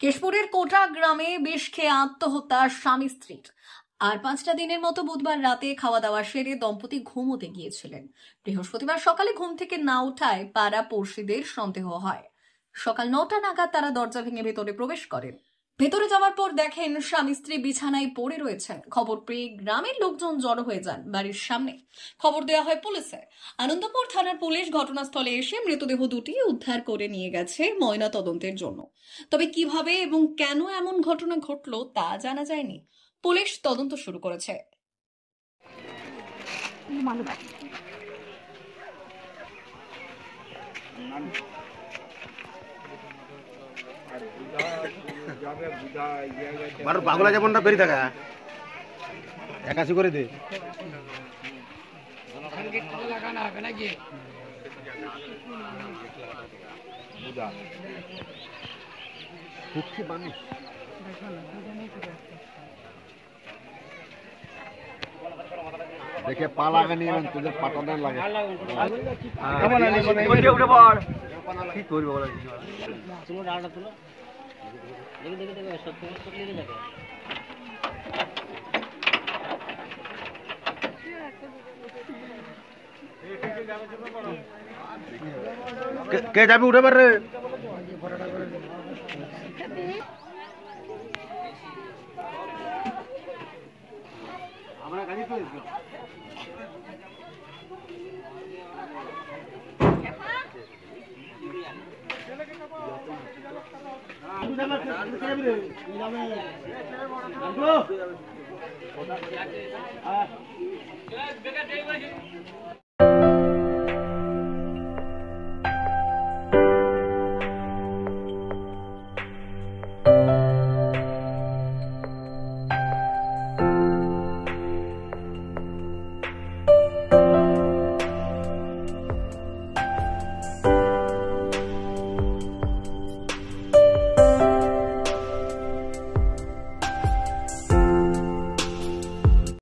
কেশপুরের কোটা গ্রামে বিষ খেয়ে আত্মহত্যা স্বামী স্ত্রীর। আর 5টা দিনের মতো বুধবার রাতে খাওয়া দাওয়া সেরে দম্পতি ঘুমোতে গিয়েছিলেন। বৃহস্পতিবার সকালে ঘুম থেকে না ওঠায় পাড়া পড়শিদের সন্দেহ হয়। সকাল 9টা নাগাদ তারা দরজা ভেঙে ভেতরে প্রবেশ করেন। ভেতরে যাওয়ার পর দেখেন স্বামী স্ত্রী বিছানায় পড়ে রয়েছেন। খবর পেয়ে গ্রামের লোকজন জড়ো হয়ে যান বাড়ির সামনে। খবর দেওয়া হয় পুলিশে। আনন্দপুর থানার পুলিশ ঘটনাস্থলে এসে মৃতদেহ দুটি উদ্ধার করে নিয়ে গেছে ময়না তদন্তের জন্য। তবে কিভাবে এবং কেন এমন ঘটনা ঘটলো তা জানা যায়নি। পুলিশ তদন্ত শুরু করেছে। পাগলা যেমনটা বেরিয়ে থাকা একাশি করে দে দেখে পা লাগানি তোদের পাটানোর লাগে কি করবো কে যাবি উঠে পারে আমরা গাড়ি তো